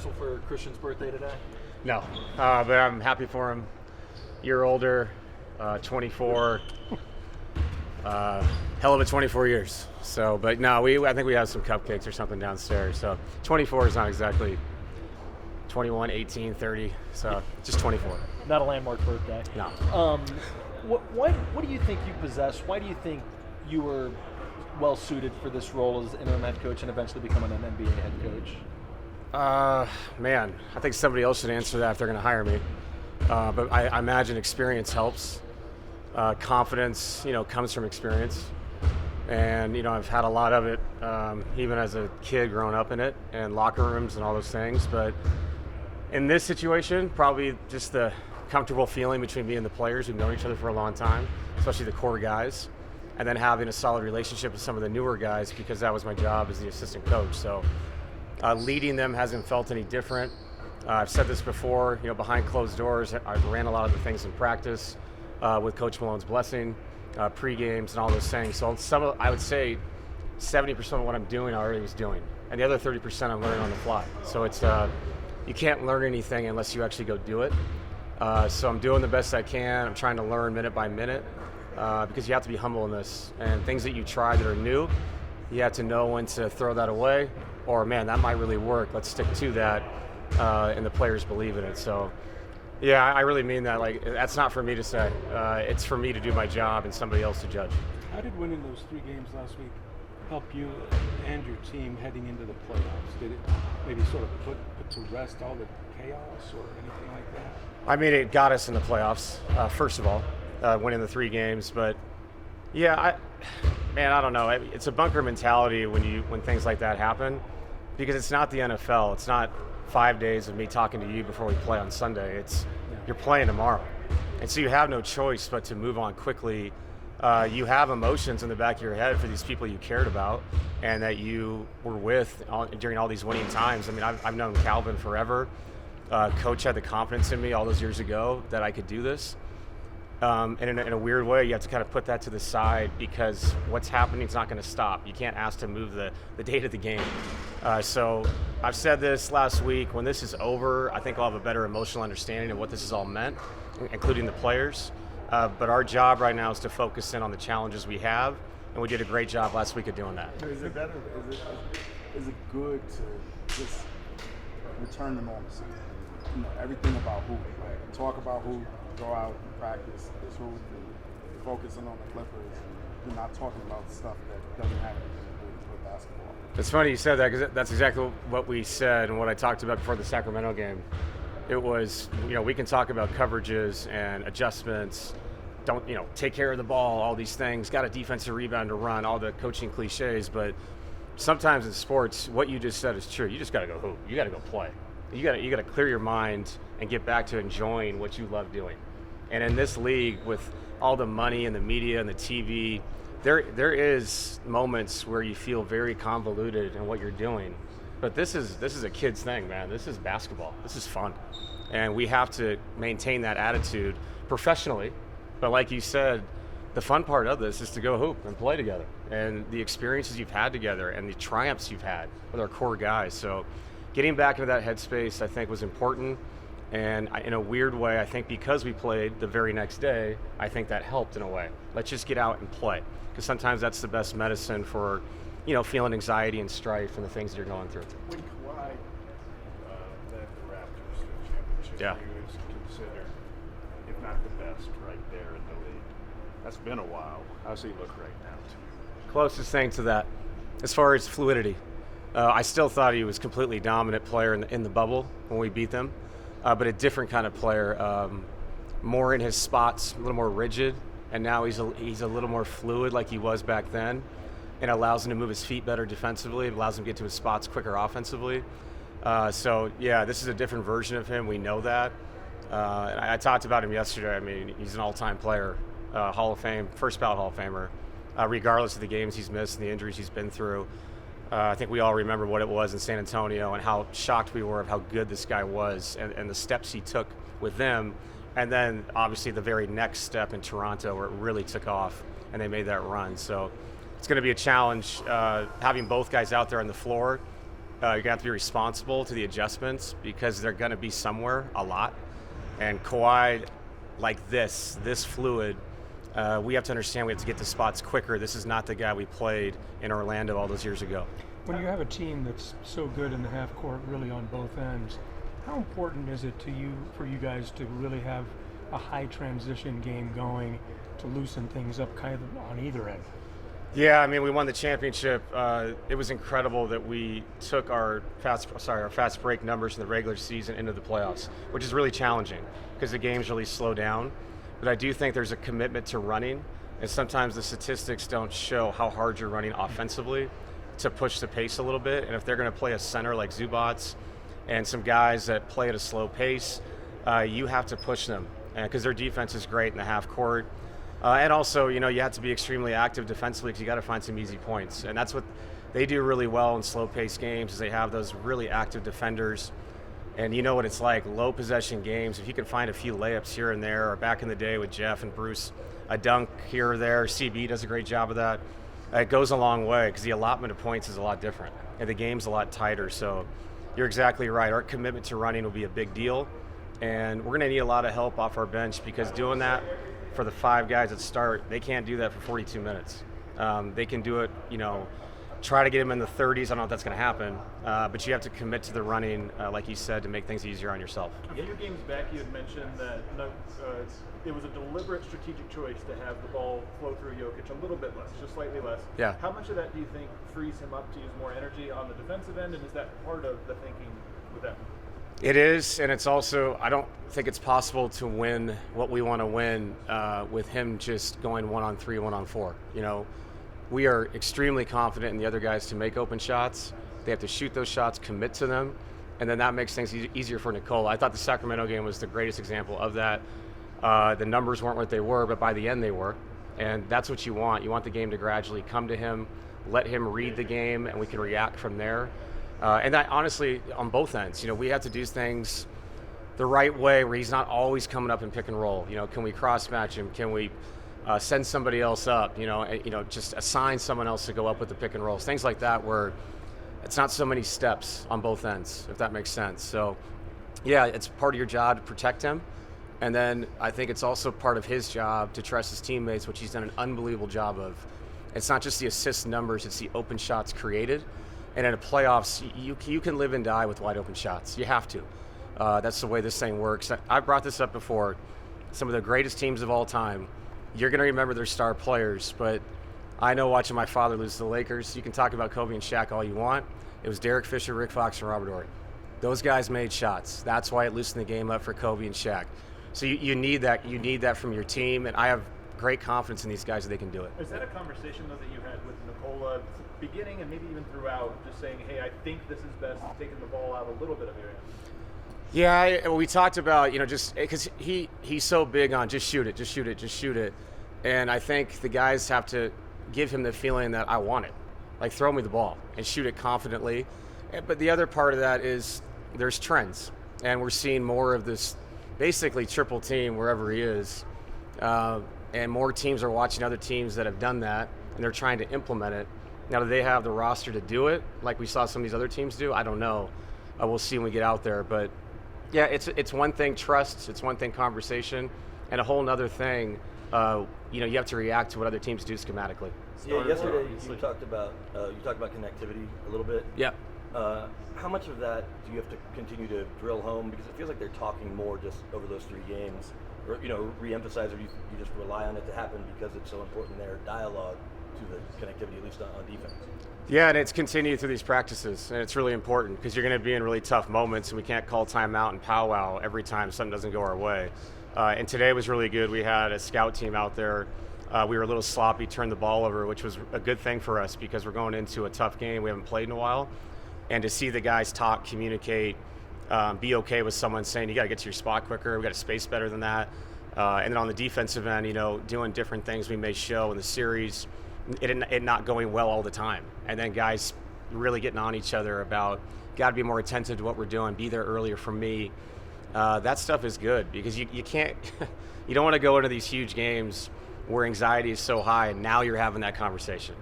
special for Christian's birthday today? No, but I'm happy for him. Year older, 24. Hell of a 24 years. So, but no, I think we have some cupcakes or something downstairs. So 24 is not exactly 21, 18, 30. So just 24. Not a landmark birthday. No. What do you think you possess? Why do you think you were well suited for this role as interim head coach and eventually becoming an NBA head coach? Man, I think somebody else should answer that if they're going to hire me. But I imagine experience helps. Confidence, comes from experience. And, I've had a lot of it, even as a kid growing up in it, and locker rooms and all those things. But in this situation, probably just the comfortable feeling between me and the players who've known each other for a long time, especially the core guys, and then having a solid relationship with some of the newer guys because that was my job as the assistant coach. So leading them hasn't felt any different. I've said this before, behind closed doors, I ran a lot of the things in practice with Coach Malone's blessing, pre-games and all those things. So I would say 70% of what I'm doing I already was doing, and the other 30% I'm learning on the fly. So it's you can't learn anything unless you actually go do it. So I'm doing the best I can. I'm trying to learn minute by minute because you have to be humble in this. And things that you try that are new, you have to know when to throw that away, or man, that might really work. Let's stick to that, and the players believe in it. So yeah, I really mean that. Like, that's not for me to say. It's for me to do my job and somebody else to judge. How did winning those 3 games last week help you and your team heading into the playoffs? Did it maybe sort of put to rest all the chaos or anything like that? I mean, it got us in the playoffs, first of all, winning the 3 games. But yeah, I don't know. It's a bunker mentality when things like that happen, because it's not the NFL. It's not 5 days of me talking to you before we play on Sunday. You're playing tomorrow, and so you have no choice but to move on quickly. You have emotions in the back of your head for these people you cared about and that you were with during all these winning times. I mean, I've known Calvin forever. Coach had the confidence in me all those years ago that I could do this. And in a weird way, you have to kind of put that to the side because what's happening is not going to stop. You can't ask to move the date of the game. So I've said this last week, when this is over, I think I'll have a better emotional understanding of what this has all meant, including the players. But our job right now is to focus in on the challenges we have, and we did a great job last week of doing that. Is it better? Is it good to just return to normalcy? Everything about who we play. Talk about who, go out and practice. Is who we do. Focusing on the Clippers. We're not talking about stuff that doesn't have anything to do with basketball. It's funny you said that, because that's exactly what we said and what I talked about before the Sacramento game. It was, we can talk about coverages and adjustments, don't, take care of the ball, all these things, got a defensive rebound to run, all the coaching cliches, but sometimes in sports, what you just said is true. You just got to go hoop. You got to go play. You got to clear your mind and get back to enjoying what you love doing. And in this league, with all the money and the media and the TV, there is moments where you feel very convoluted in what you're doing. But this is a kid's thing, man. This is basketball. This is fun. And we have to maintain that attitude professionally. But like you said, the fun part of this is to go hoop and play together. And the experiences you've had together and the triumphs you've had with our core guys. So getting back into that headspace, I think, was important. And in a weird way, I think because we played the very next day, I think that helped in a way. Let's just get out and play. Because sometimes that's the best medicine for, feeling anxiety and strife and the things that you're going through. When Kawhi led the Raptors to the championship, Yeah. he was considered, if not the best, right there in the league. That's been a while. How's he look right now to you? Closest thing to that, as far as fluidity. I still thought he was a completely dominant player in the bubble when we beat them, but a different kind of player, more in his spots, a little more rigid, and now he's a little more fluid like he was back then, and allows him to move his feet better defensively, it allows him to get to his spots quicker offensively. So yeah, this is a different version of him, we know that. And I talked about him yesterday. I mean, he's an all-time player, Hall of Fame, first ballot Hall of Famer, regardless of the games he's missed and the injuries he's been through. I think we all remember what it was in San Antonio and how shocked we were of how good this guy was and the steps he took with them. And then obviously the very next step in Toronto where it really took off and they made that run. So it's going to be a challenge having both guys out there on the floor. you're going to have to be responsible to the adjustments because they're going to be somewhere a lot. And Kawhi, like this fluid, we have to understand we have to get to spots quicker. This is not the guy we played in Orlando all those years ago. When you have a team that's so good in the half court, really on both ends, how important is it for you guys to really have a high transition game going to loosen things up kind of on either end? Yeah, I mean, we won the championship. It was incredible that we took our fast break numbers in the regular season into the playoffs, which is really challenging because the games really slow down. But I do think there's a commitment to running, and sometimes the statistics don't show how hard you're running offensively to push the pace a little bit. And if they're going to play a center like Zubats and some guys that play at a slow pace, you have to push them because their defense is great in the half court. And also, you have to be extremely active defensively because you got to find some easy points. And that's what they do really well in slow-paced games is they have those really active defenders. And you know what it's like, low possession games. If you can find a few layups here and there, or back in the day with Jeff and Bruce, a dunk here or there, CB does a great job of that. It goes a long way because the allotment of points is a lot different. And the game's a lot tighter. So you're exactly right. Our commitment to running will be a big deal. And we're going to need a lot of help off our bench because doing that for the 5 guys that start, they can't do that for 42 minutes. They can do it, try to get them in the 30s. I don't know if that's going to happen, but you have to commit to the running, like you said, to make things easier on yourself. A few games back, you had mentioned that it was a deliberate strategic choice to have the ball flow through Jokic a little bit less, just slightly less. Yeah. How much of that do you think frees him up to use more energy on the defensive end, and is that part of the thinking with that? It is, and it's also, I don't think it's possible to win what we want to win with him just going 1-on-3, 1-on-4. We are extremely confident in the other guys to make open shots. They have to shoot those shots, commit to them, and then that makes things easier for Nikola. I thought the Sacramento game was the greatest example of that. The numbers weren't what they were, but by the end they were, and that's what you want. You want the game to gradually come to him, let him read the game, and we can react from there. And that, honestly, on both ends, we have to do things the right way where he's not always coming up in pick and roll. Can we cross match him? Can we send somebody else up? Just assign someone else to go up with the pick and rolls. Things like that where it's not so many steps on both ends, if that makes sense. So, yeah, it's part of your job to protect him. And then I think it's also part of his job to trust his teammates, which he's done an unbelievable job of. It's not just the assist numbers, it's the open shots created. And in the playoffs, you can live and die with wide open shots. You have to. That's the way this thing works. I've brought this up before. Some of the greatest teams of all time, you're going to remember their star players, but I know watching my father lose to the Lakers, you can talk about Kobe and Shaq all you want. It was Derek Fisher, Rick Fox, and Robert Horry. Those guys made shots. That's why it loosened the game up for Kobe and Shaq. So you need that. You need that from your team, and I have great confidence in these guys that they can do it. Is that a conversation, though, that you had with Nikola beginning and maybe even throughout, just saying, hey, I think this is best, taking the ball out a little bit of your hands? Yeah, we talked about, just because he's so big on just shoot it, just shoot it, just shoot it. And I think the guys have to give him the feeling that I want it. Like, throw me the ball and shoot it confidently. But the other part of that is there's trends. And we're seeing more of this basically triple team wherever he is. And more teams are watching other teams that have done that, and they're trying to implement it. Now, do they have the roster to do it like we saw some of these other teams do? I don't know. We'll see when we get out there. But, yeah, it's one thing trust, it's one thing conversation, and a whole other thing, you have to react to what other teams do schematically. Yeah, yesterday you talked about connectivity a little bit. Yeah. How much of that do you have to continue to drill home? Because it feels like they're talking more just over those 3 games, or re-emphasize, or you just rely on it to happen because it's so important in their dialogue to the connectivity, at least on defense. Yeah, and it's continued through these practices, and it's really important because you're going to be in really tough moments, and we can't call timeout and powwow every time something doesn't go our way. And today was really good. We had a scout team out there. We were a little sloppy, turned the ball over, which was a good thing for us because we're going into a tough game we haven't played in a while. And to see the guys talk, communicate, be okay with someone saying, you got to get to your spot quicker, we got to space better than that. And then on the defensive end, doing different things we may show in the series, it not going well all the time. And then guys really getting on each other about, got to be more attentive to what we're doing, be there earlier for me. That stuff is good because you can't, you don't want to go into these huge games where anxiety is so high and now you're having that conversation.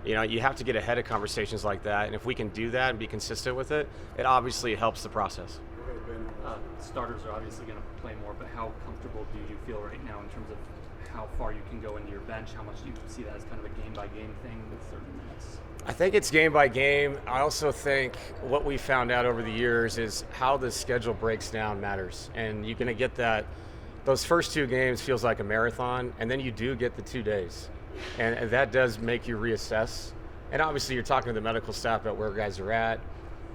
You know, you have to get ahead of conversations like that, and if we can do that and be consistent with it, it obviously helps the process. Starters are obviously going to play more, but how comfortable do you feel right now in terms of how far you can go into your bench? How much do you see that as kind of a game-by-game thing with certain minutes? I think it's game by game. I also think what we found out over the years is how the schedule breaks down matters, and you're going to get that. Those first 2 games feels like a marathon, and then you do get the 2 days. And that does make you reassess. And obviously you're talking to the medical staff about where guys are at.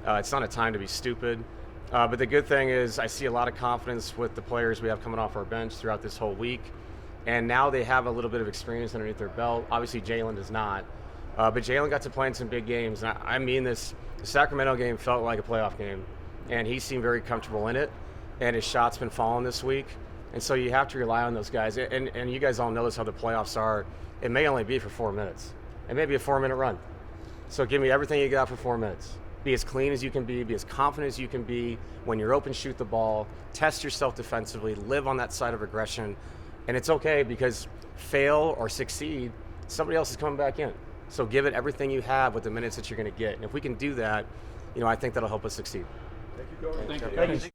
It's not a time to be stupid. But the good thing is I see a lot of confidence with the players we have coming off our bench throughout this whole week. And now they have a little bit of experience underneath their belt. Obviously Jalen does not. But Jalen got to play in some big games. And I mean this, the Sacramento game felt like a playoff game. And he seemed very comfortable in it. And his shot's been falling this week. And so you have to rely on those guys. And you guys all know this, how the playoffs are. It may only be for 4 minutes. It may be a 4-minute run. So give me everything you got for 4 minutes. Be as clean as you can be as confident as you can be. When you're open, shoot the ball, test yourself defensively, live on that side of aggression. And it's okay, because fail or succeed, somebody else is coming back in. So give it everything you have with the minutes that you're going to get. And if we can do that, you know, I think that'll help us succeed. Thank you, Coach. Thank you. Thank you.